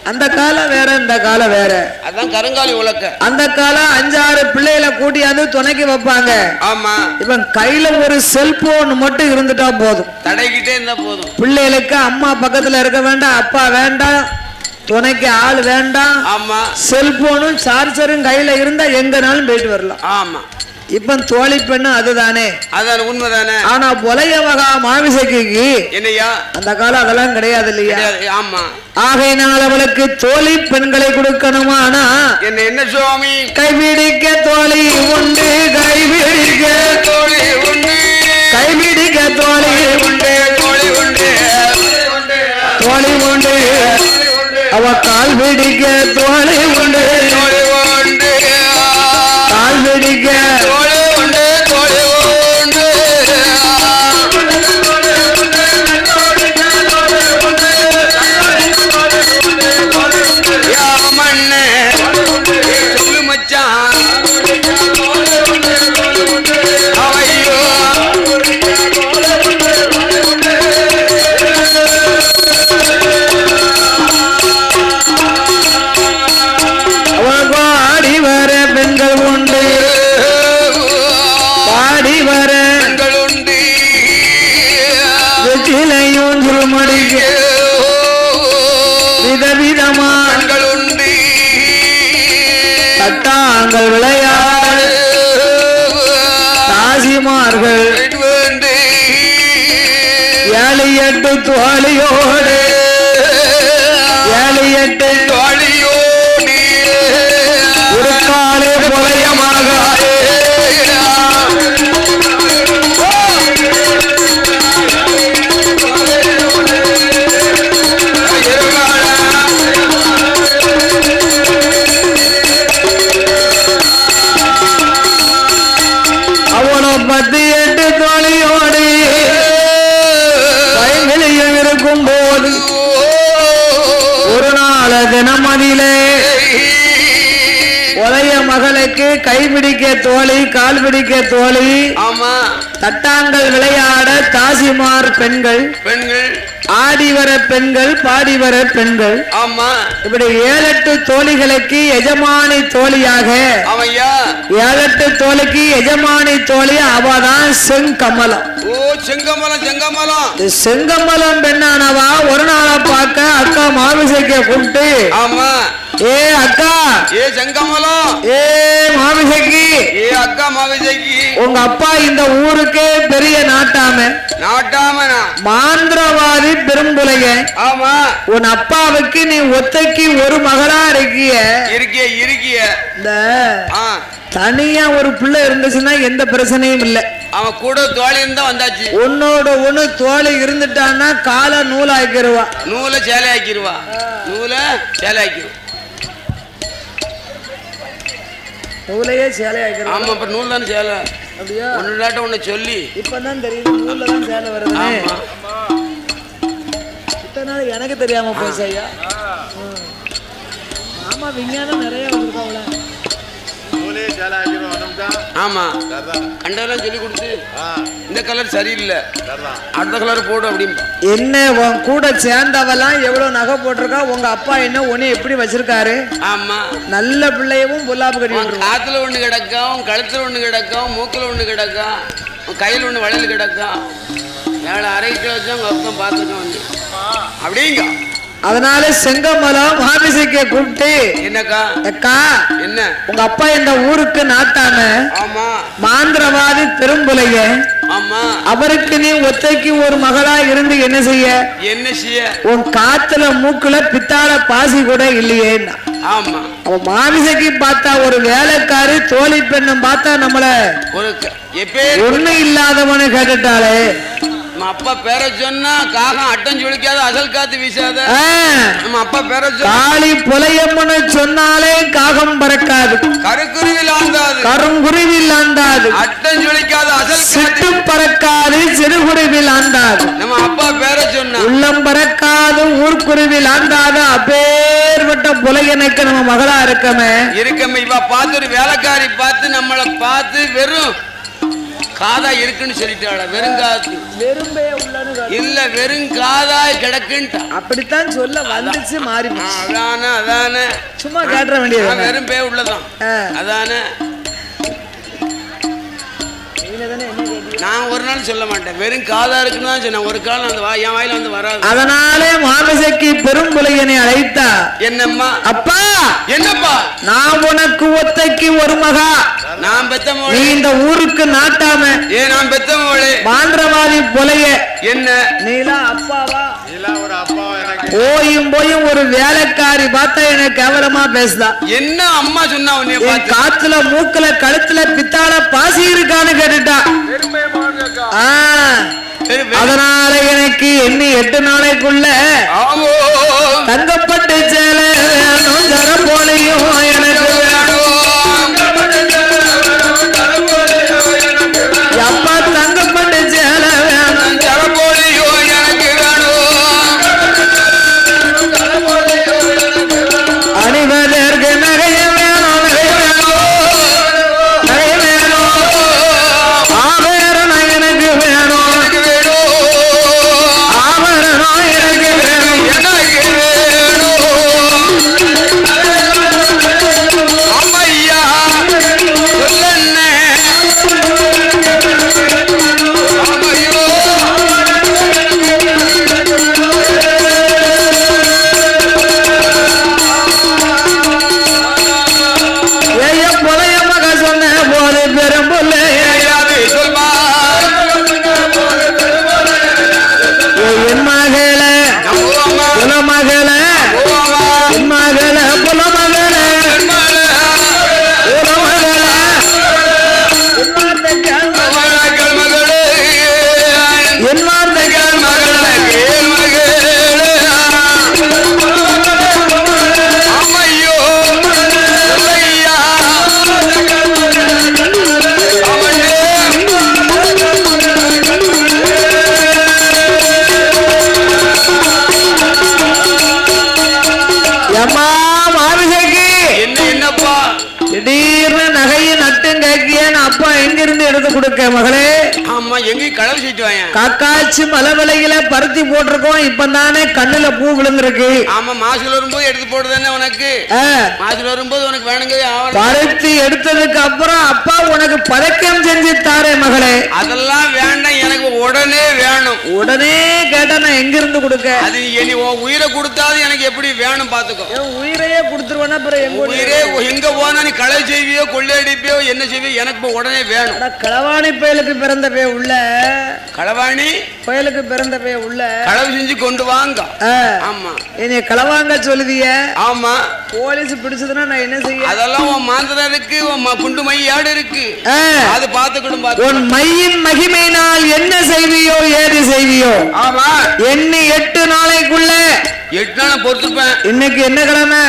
அந்த காலம் வேற இந்த காலம் வேற. அதான் கருங்காலி உலக்க. அந்த காலம் 5-6 பிள்ளைகளை கூட்டியாந்து துணைக்கு வைப்பாங்க. ஆமா, இப்ப கையில ஒரு செல்போன் மட்டும் இருந்துட்டா போதும், தடைக்கிட்டே இருந்தா போதும். பிள்ளைகளுக்கு அம்மா பக்கத்துல இருக்க வேண்டாம், அப்பா வேண்டாம், துணைக்கு ஆள் வேண்டாம். ஆமா, செல்போனும் சார்ஜரும் கையில இருந்தா எங்கனாலும் போயிட்டு வரலாம். ஆமா, இப்ப தோழி பெண்ணு அதுதானே, அதான் உண்மைதானே. ஆனா பொலைய மகா மாவிசைக்கு என்னையா அந்த காலம் அதெல்லாம் கிடையாது இல்லையா. ஆமா, ஆகையினால் அவளுக்கு தோழி பெண்களை கொடுக்கணுமானா என்ன சுவாமி கைபிடிக்க தோழி உண்டு, கைபிடிக்க தோழி உண்டு, கைபிடிக்க தோழி உண்டு, தோழி உண்டு, தோழி உண்டு, அவ கால் பிடிக்க தோழி உண்டு, தோழி உண்டு, கால் பிடிக்க தோழி உண்டு, தோழி உண்டு, மண்ணே சொல்லு மச்சான் அவையோ பாடி வர பெண்கள் உண்டு, பாடி வர பெண்கள் உண்டு, வெற்றிலையும் சுருமடிக்க விதவிதமா பெண்கள் உண்டு, தட்டாங்கள் விளையாடு தாசிமார்கள் 7-8 தோழியோடு 7-8 தோழியோடு ஒரு காலை பொலையமாக மாதிலே உடைய மகளுக்கு கைபிடிக்க தோழி கால் பிடிக்க தோழி ஆமா தட்டாங்கள் விளையாட தாசிமார் பெண்கள் ஆடி வர பெண்கள் பாடி வர பெண்கள் ஆமா இப்படி 7-8 தோழிகளுக்கு எஜமானி தோழியாக 7-8 தோழிக்கு எஜமானி தோழி அவதான் செங்கமலம். செங்கமலம் பெண்ணானவா ஒரு நாளை பார்க்க அக்கா மாமிசைக்க கூப்பிட்டு ஆமா ஏ அக்கா ஏ செங்கமலம் ஏ மாமிசைக்கு ஏ அக்கா மாமிசைக்கு உங்க அப்பா இந்த ஊருக்கே பெரிய நாட்டாம மாந்திரவாதி பெரும்புலைய. ஆமா உன் அப்பாவுக்கு நீ ஒத்தைக்கு ஒரு மகளா இருக்கிய இந்த தனியா ஒரு பிள்ளை இருந்துச்சுன்னா எந்த பிரச்சனையும் இல்ல. அவன் கூட தோழி இருந்தா வந்தாச்சு. உன்னோட ஒண்ணு தோழி இருந்துட்டான்னா காலை நூலாக்கிடுவா நூலை சேலை ஆக்கிடுவா நூலையே சேலை ஆக்கிடுவா. ஆமா இப்ப நூல் தானே சேலை அப்படியா ஒன்னு ஒண்ணு சொல்லி இப்பதான் தெரியுது நூல்ல தான் சேலை வருது. இத்தனை நாள் எனக்கு தெரியாம போச்சு ஐயா. ஆமா விஞ்ஞானம் நிறைய வந்திருக்காங்கள. ஆமா கண்டெல்லாம் சொல்லி கொடுத்து இந்த கலர் சரியில்லை அடுத்த கலர் போடு அப்படின்னு என்ன உன் கூட சேர்ந்தவெல்லாம் எவ்வளவு நகை போட்டிருக்கா உங்க அப்பா என்ன ஒண்ணு எப்படி வச்சிருக்காரு. ஆமா நல்ல பிள்ளையவும் பொல்லாப்பு கட்டி காத்துல ஒண்ணு கிடக்கும் கழுத்துல ஒண்ணு கிடக்கும் மூக்குல ஒண்ணு கிடக்கும் கையில ஒண்ணு வளையல் கிடக்கும் வேலை அரைக்கிட்டு வச்சா உங்க அப்பா பார்த்துருக்கோம் அப்படிங்க. அதனால செங்கமலம் மாமிசைக்க கூப்பிட்டு என்னக்கா அக்கா என்ன உங்க அப்பா இந்த ஊருக்கு நாட்டாம ஆமா மாந்திரவாதி பெரும்புலைய. ஆமா அவருக்கு நீ ஒத்தைக்கு ஒரு மகளா இருந்து என்ன செய்ய உன் காத்துல மூக்குல பித்தாள பாசி கூட இல்லையே. ஆமா அவன் மாமிசைக்கு பார்த்தா ஒரு வேலைக்காரி தோழி பெண்ணும் பார்த்தா நம்மள ஒண்ணு இல்லாதவனு கேட்டுட்டாளே. அப்பா பேர சொன்னா காகம் அட்டம் சுழிக்காத அசல் காத்து வீசாத. நம்ம அப்பா பேர காளி புலையம்மனு சொன்னாலே காகம் பறக்காது கருங்குருவில் ஆண்டாது அட்டம் சுழிக்காத அசல் சிட்டு பறக்காது சிறுகுருவில் ஆண்டாது. நம்ம அப்பா பேர சொன்னா உள்ளம் பறக்காது ஊர்க்குருவில் ஆண்டாது. அப்பேற்பட்ட புலையனுக்கு நம்ம மகளா இருக்கமே இவ பார்த்து ஒரு வேலைக்காரி பார்த்து நம்மளை பார்த்து வெறும் காதா இருக்குன்னு சொல்லிட்டாள. வெறுங்காது இல்ல வெறும் காதாய் கிடக்குன்ட்டா. அப்படித்தான் சொல்ல வந்துச்சு மாறி. அதானே சும்மா கேட்ட வேண்டியது வெறும் பே உள்ளதான் அதானே. நான் ஒரு நாள் சொல்ல மாட்டேன் வெறும் காதா இருக்குன்னு தான் சொன்னேன். ஒரு காலம் அந்த என் வாயில வந்து வராது. அதனாலே மாமிசைக்கு பெரும்புலையனை அழைத்தா. என்னம்மா அப்பா என்னப்பா நான் உனக்கு ஒத்தைக்கு ஒரு மகா நான் பெத்த நீ இந்த ஊருக்கு நாட்டாம நான் பெத்த மோளே மாந்திரவாதி புலைய என்ன நீலா அப்பாவா போயும் ஒரு வேலைக்காரி பார்த்தா எனக்கு கேவலமா பேசுதா. என்ன அம்மா சொன்னா காத்துல மூக்குல கழுத்துல பித்தாள பாசி இருக்கான்னு கேட்டுட்டா. அதனால எனக்கு எண்ணி 8 நாளைக்குள்ள தங்கப்பட்டு சேலை தர போலையும் எனக்கு அப்பா தங்கப்பட்டு சேலை அணிவதற்கு நகைய வேணும் ஆபரணம் எனக்கு வேணும் ஆபரணம் எனக்கு வேணும் அம்மையா கொடுக்க மகளே. ஆமா எங்கேயும் களவு செஞ்சு வாங்க. காக்காச்சி மலை விலையில பருத்தி போட்டிருக்கோம். இப்பதானே கண்ணுல பூ விழுந்திருக்கு. ஆமா மாசுல வரும்போது எடுத்து போடுதானே உனக்கு. மாசுல வரும்போது உனக்கு வேணுங்க. பருத்தி எடுத்ததுக்கு அப்புறம் அப்பா உனக்கு பதக்கம் செஞ்சு தாரே மகளே. அதெல்லாம் வேண்டாம், எனக்கு உடனே வேணும். உடனே கேட்டா நான் எங்க இருந்து கொடுக்க? அது நீ உயிரை கொடுத்தாது எனக்கு எப்படி வேணும் பாத்துக்கோ. உயிரையே கொடுத்துருவேன்னா உயிரே எங்க போனா நீ களை செய்வியோ கொள்ளையடிப்பியோ என்ன செய்வியோ எனக்கு உடனே வேணும். களவாணி பயலுக்கு பிறந்த பே உள்ள. களவாணி பயலுக்கு பிறந்த பே உள்ள களவு செஞ்சு கொண்டு வாங்க. ஆமா என்னைய களவாங்க சொல்லுதிய. ஆமா போலீஸ் பிடிச்சதுன்னா நான் என்ன செய்ய? அதெல்லாம் உன் மாந்திரம் இருக்கு, உன் குண்டு மை ஆடு இருக்கு, அது பாத்துக்கணும். உன் மையின் மகிமையினால் என்ன செய்வியோ ஏது செய்வியோ. ஆமா எண்ணி 8 நாளைக்குள்ள 8 நாள் பொறுத்துப்பேன். இன்னைக்கு என்ன கிழமை?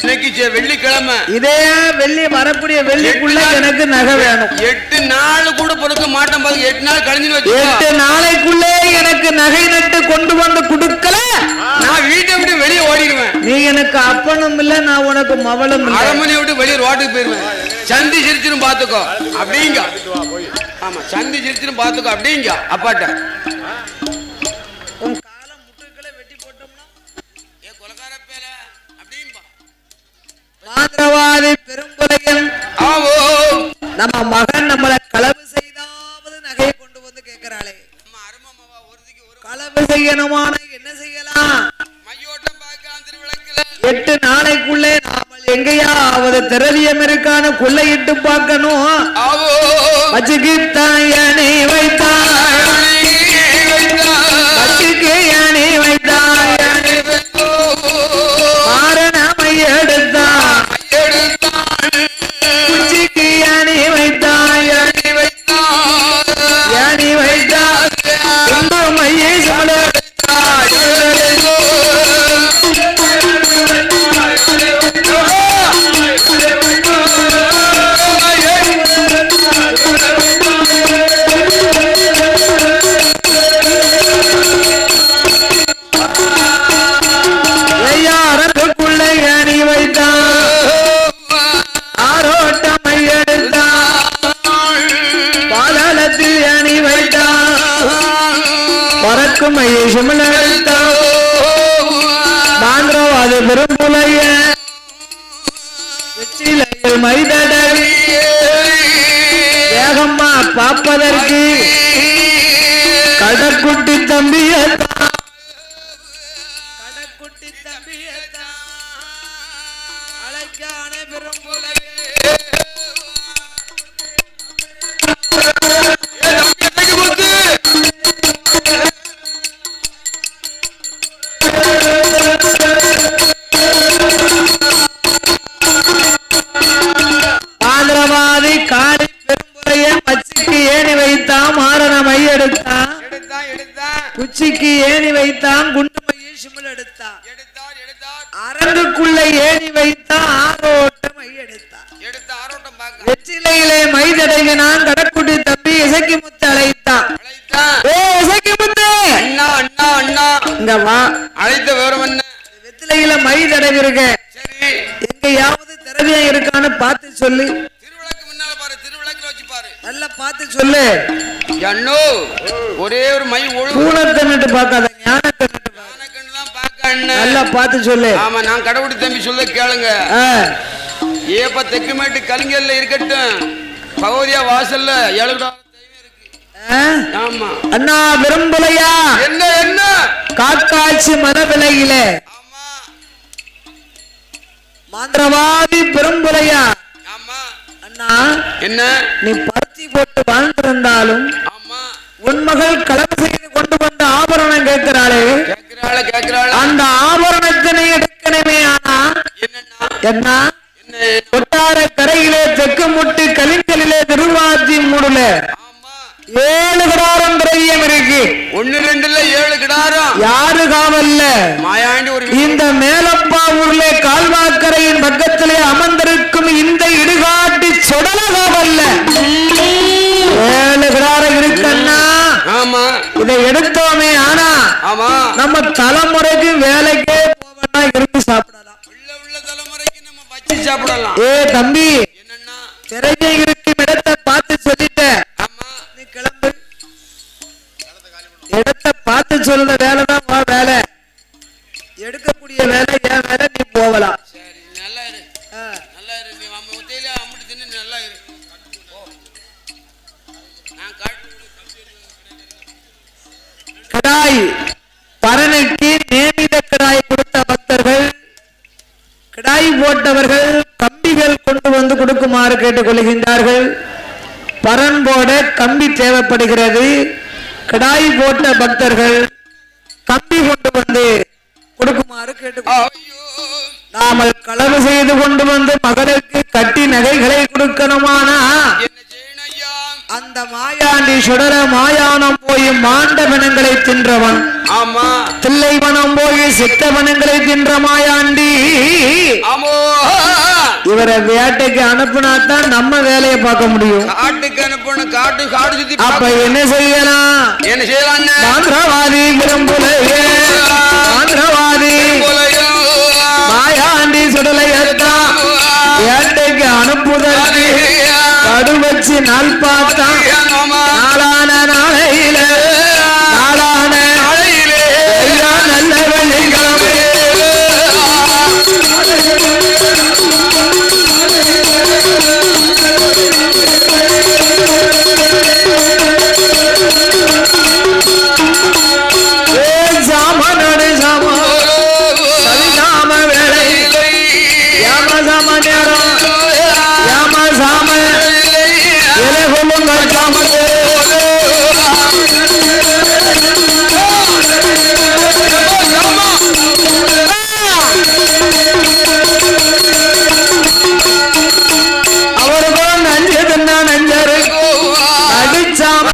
இன்னைக்கு வெள்ளிக்கிழமை. இதே வெள்ளி வரக்கூடிய வெள்ளிக்குள்ள எனக்கு நகை வேணும். 8 நாள் கூட பொறுக்க மாட்டேன். 8 நாள் கழிஞ்சு 8 நாளைக்குள்ளே எனக்கு நகை நட்டு கொண்டு வந்து கொடுக்கல நான் வீட்டை விட்டு வெளியே ஓடிடுவேன். நீ எனக்கு அப்பனும் இல்ல, நான் உனக்கு மவளும் இல்ல. அரண்மனையை விட்டு வெளியே ரோட்டுக்கு போயிருவேன். சந்தி சிரிச்சுன்னு பாத்துக்கோ அப்படிங்க. ஆமா சந்தி சிரிச்சுன்னு பாத்துக்கோ அப்படிங்க அப்பாட்ட. உன் காலம் முட்டுக்களை வெட்டி போட்டோம்னா ஏ கொலகார பேல அப்படிம்பா. மாந்திரவாதி பெரும்புலையன் ஆவோ நம்ம மகன் நம்மளை களவு செய்தாவது நகையை கொண்டு வந்து கேட்கிறாளே. நம்ம அருமமாவா ஒருதிக்கு ஒரு களவு செய்யணுமான என்ன செய்யலாம்? மையோட்டம் பார்க்கலாம் திருவிளக்குல. 8 நாளைக்குள்ளே நாம எங்கேயாவது திரவியம் இருக்கான்னு கொள்ளையிட்டு பார்க்கணும். ஆவோ வச்சுக்கித்தான் யானை வைத்தான், வச்சுக்கு யானை வைத்தான், மாரணமை எடுத்தான், குச்சிக்கு யானை வைத்தான், யானை வைத்தான், ரொம்ப மையை சொல்ல மாந்திரவாத பெரும்புலைய வெற்றிலையில் மைதடவி வேகம்மா பார்ப்பதற்கு கடக்குட்டி தம்பியத்தான், கடக்குட்டி தம்பியத்தான் அழைக்கான பெரும்புலைய மாந்திரவாதி காடி பெரும்புலைய மச்சிக்கு ஏணி வைத்தான், மாரண மை எடுத்தான், குச்சிக்கு ஏணி வைத்தான், குண்டு மையை சிமிழ் எடுத்தான், அரங்குக்குள்ள ஏணி வைத்தான், ஆரோட்ட மை எடுத்தான், வெற்றிலையிலே மை தடவினான், கடக்குட்டி தம்பி இசக்கி முத்து அழைத்தான். இசக்கி முத்து அண்ணா அண்ணா அண்ணா இங்க வா. அழைத்த விவரம் என்ன? வெற்றிலையில மை தடவி இருக்க, எங்கயாவது திரவியம் இருக்கான்னு பார்த்து சொல்லு. திருவிளக்கு முன்னால பாரு, திருவிளக்குல வச்சு பாரு, நல்லா பார்த்து சொல்லு. அண்ணோ ஒரே ஒரு மை பூனத்தை நட்டு பார்க்காத, ஞானத்தை நட்டு நல்லா பார்த்து சொல்லு. ஆமா நான் கடவுடி தம்பி சொல்ல கேளுங்க. ஏப்ப தெக்குமேட்டு கலிங்கல்ல இருக்கட்டும், பகவதியா வாசல்ல 7 தெய்வம் இருக்கு. ஆமா அண்ணா விரும்பலையா? என்ன என்ன காக்காட்சி மரவிலையில மாந்திரவாதி பெரும்புலையா? ஆமா அண்ணா என்ன நீ பருத்தி போட்டு வாழ்ந்திருந்தாலும் உன் மகள் களவு செய்து கொண்டு வந்த ஆபரணம் கேட்கிறாளே, அந்த ஆபரணத்தினை எடுக்கணுமே. ஆனா என்ன கொட்டார கரையிலே தெற்கு முட்டு கலிங்கலிலே திருவாச்சி மூடுல 7 கிடாரம் திரவியம் இருக்கு. 1 2 7 கிடாரம். யாரு காவல்ல? மாயாண்டி ஒரு இந்த மேலப்பா ஊர்ல கால்வாக்கரையின் பக்கத்திலே அமர்ந்திருக்கும் இந்த இடுகாட்டு சொடல காவல்ல 7 கிடாரம் இருக்குன்னா. ஆமா இதை எடுத்தோமே. ஆனா ஆமா நம்ம தலைமுறைக்கு வேலைக்கே போவனா இருந்து சாப்பிடலாம். உள்ள தலைமுறைக்கு நம்ம வச்சு சாப்பிடலாம். ஏ தம்பி, என்னன்னா திரையை இருக்கும் இடத்தை பார்த்து சொல்லிட்டேன். ஆமா கிடாய் போட்டவர்கள் கம்பிகள் கொண்டு வந்து கொடுக்குமாறு கேட்டுக் கொள்கின்றார்கள். பரன் போட கம்பி தேவைப்படுகிறது. கிடாய் போட்ட பக்தர்கள் கம்பி கொண்டு வந்து கொடுக்குமாறு கேட்டுக் நாமல் களவு செய்து கொண்டு வந்து மகளுக்கு கட்டி நகைகளை கொடுக்கணுமானா அந்த மாயாண்டி சுடர மாயானம் போய் மாண்டவனங்களை தின்றவன். ஆமா, தில்லைவனம் போய் சித்தவனங்களை தின்ற மாயாண்டி. இவரை வேட்டைக்கு அனுப்புனாத்தான் நம்ம வேலையை பார்க்க முடியும். காட்டுக்கு அனுப்பணும். காடு சுத்தி அப்ப என்ன செய்யலாம்? என்ன செய்யலாம்? ஆந்திரவாதி விரும்புலையே, ஆந்திரவாதி மாயாண்டி சுடலையத்தான் வேட்டைக்கு அனுப்புதற்கு கடு வச்சு நாள் பார்த்தா நாளான நாளையில நல்ல வெள்ளிக்கிழமை சாமனோடு சாம சவிதாம வேலை யாம சாம நேரம் யாம சாம அவர்கள் நஞ்சதுன்னா நஞ்சரு அடிச்சாம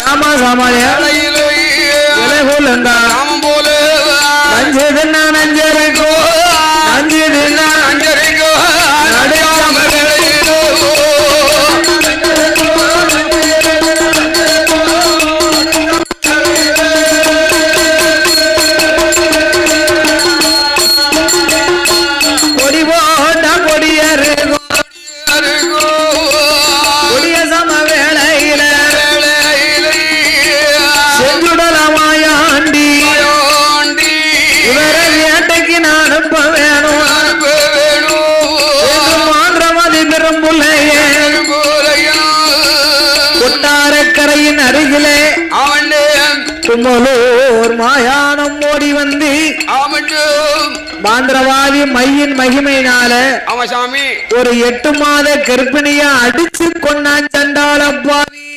யாமா சாமானிய நஞ்சதுன்னா நஞ்சருக்கோ நஞ்சதுன்னா நஞ்சருக்கோ கொடி போட்ட கொடியருக்கோ கொடிய சம வேளையில செஞ்சுடலமாயாண்டி இவரை வேட்டைக்கு நான் அனுப்ப வேணும். மாந்திரவாதி பெரும்புள்ளையே கொட்டாரக்கரையின் அருகிலே தும்மலூர் மாயானம் ஓடி வந்து மாந்திரவாதி மையின் மகிமையினால ஒரு 8 மாத கர்ப்பிணியா அடிச்சு கொண்டான் சண்டாள பாவி.